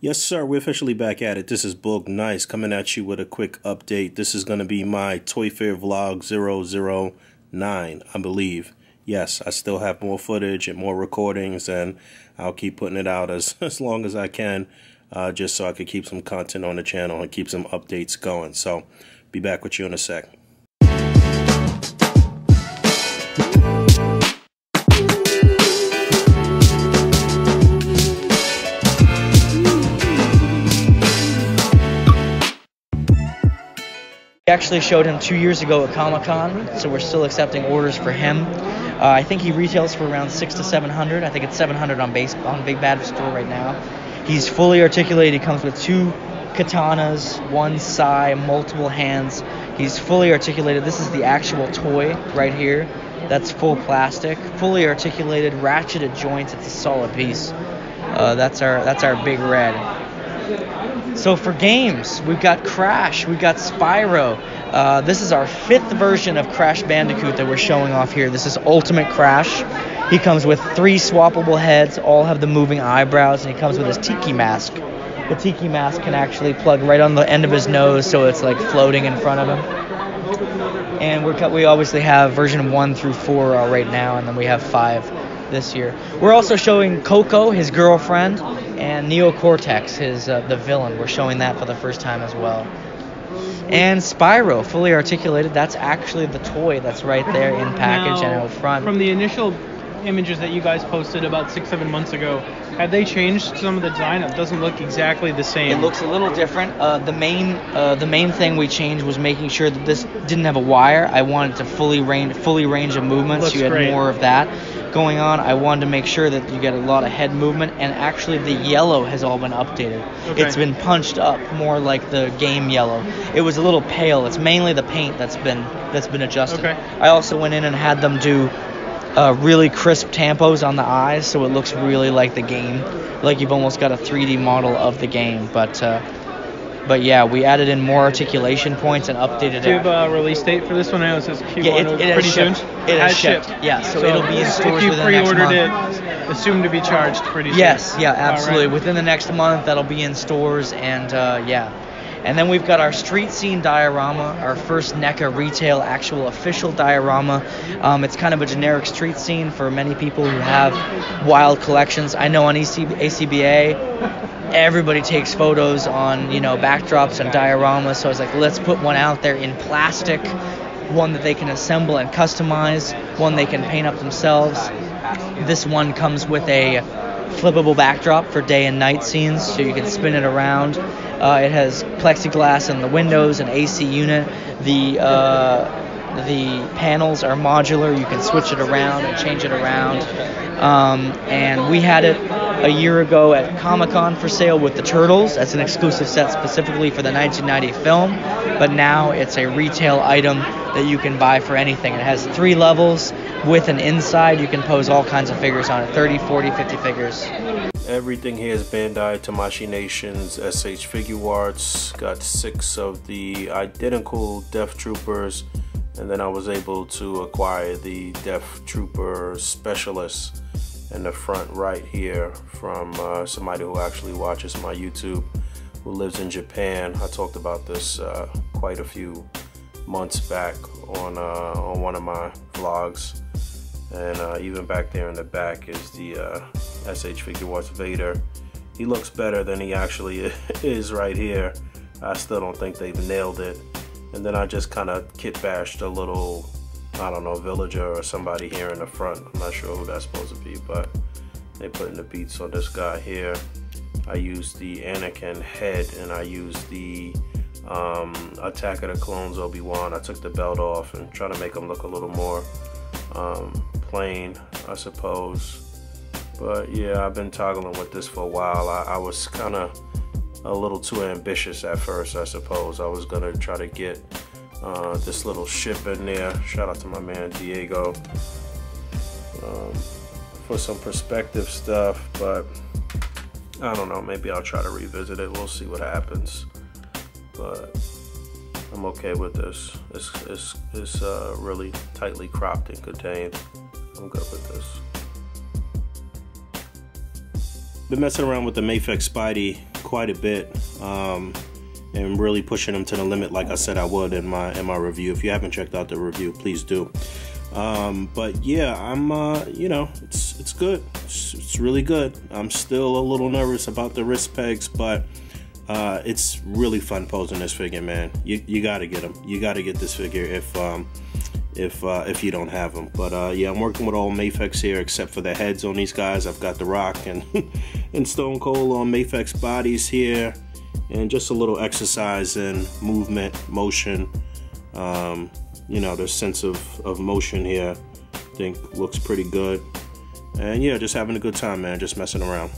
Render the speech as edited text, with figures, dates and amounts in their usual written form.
Yes, sir, we're officially back at it. This is Boog Nice coming at you with a quick update. This is going to be my Toy Fair Vlog 009, I believe. Yes, I still have more footage and more recordings, and I'll keep putting it out as long as I can, just so I can keep some content on the channel and keep some updates going. So, be back with you in a sec. We actually showed him 2 years ago at Comic-Con, so we're still accepting orders for him. I think he retails for around $600 to $700. I think it's $700 on Big Bad store right now. He's fully articulated. He comes with 2 katanas, 1 sai, multiple hands. He's fully articulated. This is the actual toy right here. That's full plastic, fully articulated, ratcheted joints. It's a solid piece. That's our Big Red. So for games, we've got Crash, we've got Spyro. This is our 5th version of Crash Bandicoot that we're showing off here. This is Ultimate Crash. He comes with 3 swappable heads, all have the moving eyebrows, and he comes with his tiki mask. The tiki mask can actually plug right on the end of his nose, so it's like floating in front of him. And we obviously have version 1 through 4 right now, and then we have 5 this year. We're also showing Coco, his girlfriend, and Neo Cortex, the villain. We're showing that for the first time as well. And Spyro, fully articulated. That's actually the toy that's right there in package and out front. From the initial images that you guys posted about 6-7 months ago, had they changed some of the design? It doesn't look exactly the same. It looks a little different. The main thing we changed was making sure that this didn't have a wire. I wanted to fully range of movement, so you had more of that going on. I wanted to make sure that you get a lot of head movement, and actually the yellow has all been updated. Okay. It's been punched up more like the game yellow. It was a little pale. It's mainly the paint that's been adjusted. Okay. I also went in and had them do really crisp tampos on the eyes, so it looks really like the game, like you've almost got a 3D model of the game. But yeah, we added in more articulation points and updated it. Do you have a release date for this one? I know it says Q1 it pretty soon. It has shipped. Yeah, so it'll be in stores within the next month. If you pre-ordered it, assume to be charged pretty soon. Yes, yeah, absolutely. Right. Within the next month, that'll be in stores, and yeah. And then we've got our street scene diorama, our first NECA retail actual official diorama. It's kind of a generic street scene for many people who have wild collections. I know on ACBA, everybody takes photos on, backdrops and dioramas. So I was like, let's put one out there in plastic, one that they can assemble and customize, one they can paint up themselves. This one comes with a flippable backdrop for day and night scenes, so you can spin it around. It has plexiglass in the windows, an AC unit. The panels are modular. You can switch it around and change it around. And we had it a year ago at Comic-Con for sale with the Turtles. That's an exclusive set specifically for the 1990 film. But now it's a retail item that you can buy for anything. It has 3 levels. With an inside, you can pose all kinds of figures on it, 30, 40, 50 figures. Everything here is Bandai Tamashii Nation's S.H.Figuarts. Got 6 of the identical Death Troopers, and then I was able to acquire the Death Trooper Specialist in the front right here from somebody who actually watches my YouTube, who lives in Japan. I talked about this quite a few months back on one of my vlogs. And even back there in the back is the S.H.Figuarts Vader. He looks better than he actually is right here. I still don't think they've nailed it. And then I just kind of kit bashed a little, I don't know, villager or somebody here in the front. I'm not sure who that's supposed to be, but they putting the beats on this guy here. I used the Anakin head, and I used the Attack of the Clones Obi-Wan. I took the belt off and try to make him look a little more plain, I suppose. But yeah, I've been toggling with this for a while. I was kind of a little too ambitious at first, I suppose. I was gonna try to get this little ship in there. Shout out to my man Diego for some perspective stuff, but I don't know, maybe I'll try to revisit it. We'll see what happens, but I'm okay with this. It's really tightly cropped and contained. I'm good with this. Been messing around with the Mafex Spidey quite a bit, and really pushing them to the limit, like I said I would in my review. If you haven't checked out the review, please do. But yeah, I'm you know, it's good. It's really good. I'm still a little nervous about the wrist pegs, but it's really fun posing this figure, man. You gotta get them. You gotta get this figure if you don't have them. But yeah, I'm working with all Mafex here except for the heads on these guys. I've got the Rock and and Stone Cold on Mafex bodies here, and just a little exercise in movement, motion. You know, the sense of motion here, I think looks pretty good. And yeah, just having a good time, man, just messing around.